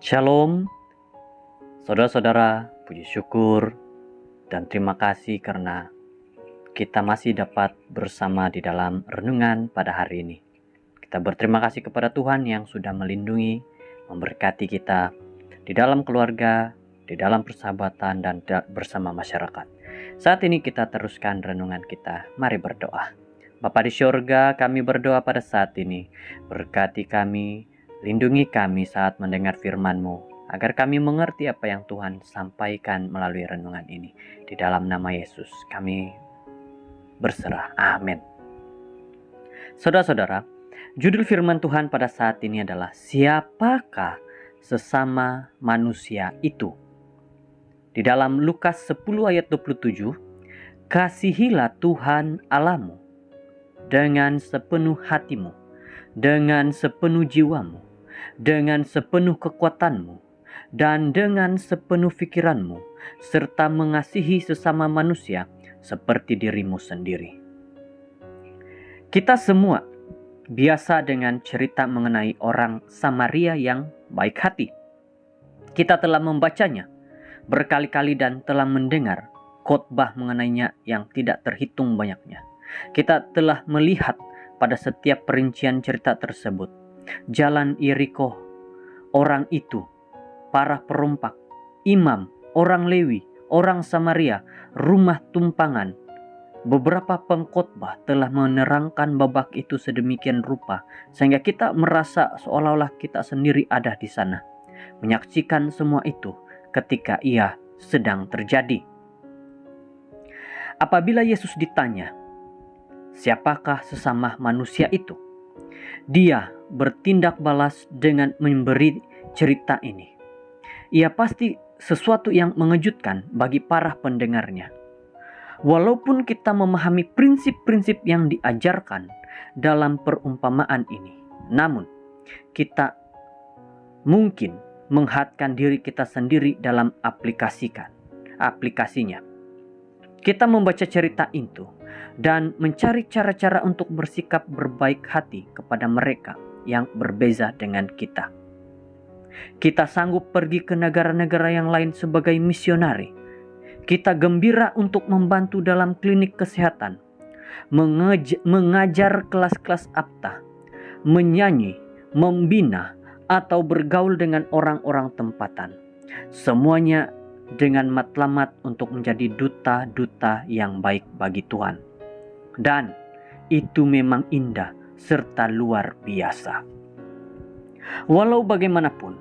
Shalom, saudara-saudara, puji syukur dan terima kasih karena kita masih dapat bersama di dalam renungan pada hari ini. Kita berterima kasih kepada Tuhan yang sudah melindungi, memberkati kita di dalam keluarga, di dalam persahabatan, dan bersama masyarakat. Saat ini kita teruskan renungan kita. Mari berdoa. Bapa di surga, kami berdoa pada saat ini. Berkati kami, lindungi kami saat mendengar firman-Mu, agar kami mengerti apa yang Tuhan sampaikan melalui renungan ini. Di dalam nama Yesus kami berserah. Amin. Saudara-saudara, judul firman Tuhan pada saat ini adalah siapakah sesama manusia itu? Di dalam Lukas 10 ayat 27, kasihilah Tuhan Allahmu dengan sepenuh hatimu, dengan sepenuh jiwamu, dengan sepenuh kekuatanmu, dan dengan sepenuh pikiranmu, serta mengasihi sesama manusia seperti dirimu sendiri. Kita semua biasa dengan cerita mengenai orang Samaria yang baik hati. Kita telah membacanya berkali-kali dan telah mendengar khotbah mengenainya yang tidak terhitung banyaknya. Kita telah melihat pada setiap perincian cerita tersebut, jalan Yeriko, orang itu, para perompak, imam, orang Lewi, orang Samaria, rumah tumpangan. Beberapa pengkhotbah telah menerangkan babak itu sedemikian rupa sehingga kita merasa seolah-olah kita sendiri ada di sana, menyaksikan semua itu ketika ia sedang terjadi. Apabila Yesus ditanya, siapakah sesama manusia itu? Dia bertindak balas dengan memberi cerita ini. Ia pasti sesuatu yang mengejutkan bagi para pendengarnya. Walaupun kita memahami prinsip-prinsip yang diajarkan dalam perumpamaan ini, namun kita mungkin menghadapkan diri kita sendiri dalam aplikasinya. Kita membaca cerita itu dan mencari cara-cara untuk bersikap berbaik hati kepada mereka yang berbeza dengan kita. Kita sanggup pergi ke negara-negara yang lain sebagai misionari. Kita gembira untuk membantu dalam klinik kesehatan, mengajar kelas-kelas apta, menyanyi, membina, atau bergaul dengan orang-orang tempatan. Semuanya dengan matlamat untuk menjadi duta-duta yang baik bagi Tuhan. Dan itu memang indah serta luar biasa. Walau bagaimanapun,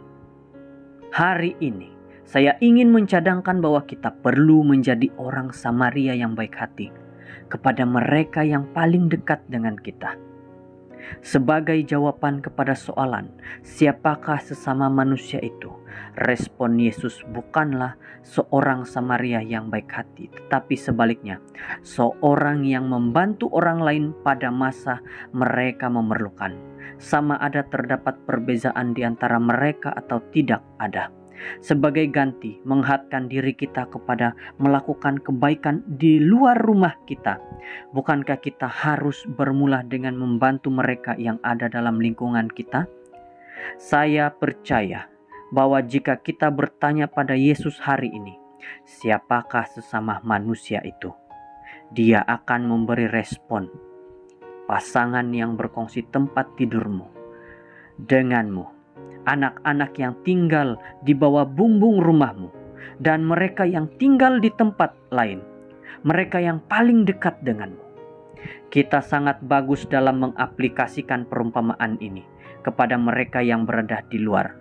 hari ini saya ingin mencadangkan bahwa kita perlu menjadi orang Samaria yang baik hati kepada mereka yang paling dekat dengan kita. Sebagai jawaban kepada soalan, siapakah sesama manusia itu? Respon Yesus bukanlah seorang Samaria yang baik hati, tetapi sebaliknya, seorang yang membantu orang lain pada masa mereka memerlukan. Sama ada terdapat perbezaan di antara mereka atau tidak ada. Sebagai ganti, menghadapkan diri kita kepada melakukan kebaikan di luar rumah kita. Bukankah kita harus bermula dengan membantu mereka yang ada dalam lingkungan kita? Saya percaya bahwa jika kita bertanya pada Yesus hari ini, siapakah sesama manusia itu? Dia akan memberi respon. Pasangan yang berkongsi tempat tidurmu denganmu, anak-anak yang tinggal di bawah bumbung rumahmu, dan mereka yang tinggal di tempat lain, mereka yang paling dekat denganmu. Kita sangat bagus dalam mengaplikasikan perumpamaan ini kepada mereka yang berada di luar.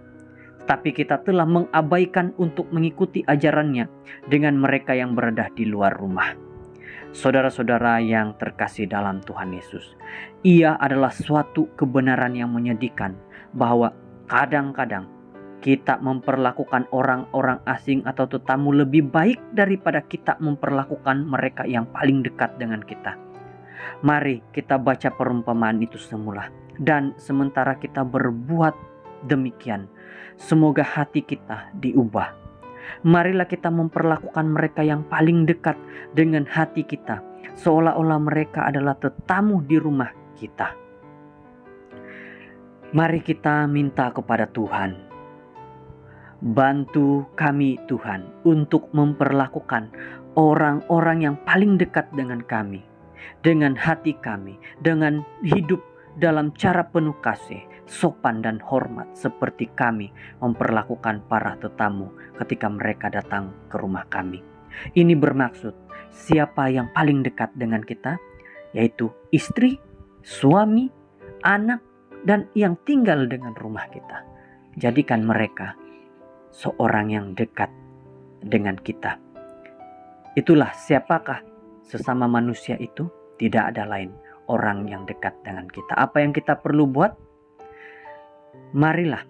Tapi kita telah mengabaikan untuk mengikuti ajarannya dengan mereka yang berada di luar rumah. Saudara-saudara yang terkasih dalam Tuhan Yesus, ia adalah suatu kebenaran yang menyedihkan bahwa kadang-kadang kita memperlakukan orang-orang asing atau tetamu lebih baik daripada kita memperlakukan mereka yang paling dekat dengan kita. Mari kita baca perumpamaan itu semula, dan sementara kita berbuat demikian, semoga hati kita diubah. Marilah kita memperlakukan mereka yang paling dekat dengan hati kita, seolah-olah mereka adalah tetamu di rumah kita. Mari kita minta kepada Tuhan Bantu kami Tuhan untuk memperlakukan orang-orang yang paling dekat dengan kami, dengan hati kami, dengan hidup dalam cara penuh kasih, sopan dan hormat seperti kami memperlakukan para tetamu ketika mereka datang ke rumah kami. Ini bermaksud siapa yang paling dekat dengan kita, yaitu istri, suami, anak, dan yang tinggal dengan rumah kita. Jadikan mereka seorang yang dekat dengan kita. Itulah siapakah sesama manusia itu? Tidak ada lain, orang yang dekat dengan kita. Apa yang kita perlu buat? Marilah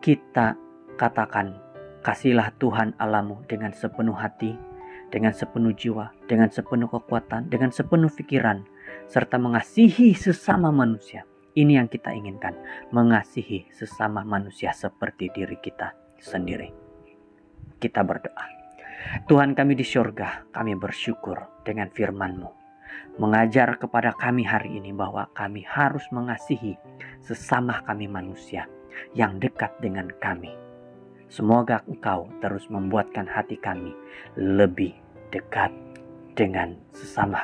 kita katakan, kasihilah Tuhan Allahmu dengan sepenuh hati, dengan sepenuh jiwa, dengan sepenuh kekuatan, dengan sepenuh pikiran, serta mengasihi sesama manusia. Ini yang kita inginkan, mengasihi sesama manusia seperti diri kita sendiri. Kita berdoa. Tuhan kami di surga, kami bersyukur dengan firman-Mu. Mengajar kepada kami hari ini bahwa kami harus mengasihi sesama kami manusia yang dekat dengan kami. Semoga Engkau terus membuatkan hati kami lebih dekat dengan sesama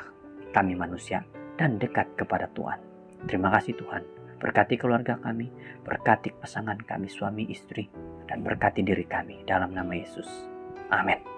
kami manusia dan dekat kepada Tuhan. Terima kasih Tuhan. Berkati keluarga kami, berkati pasangan kami suami istri, dan berkati diri kami dalam nama Yesus. Amin.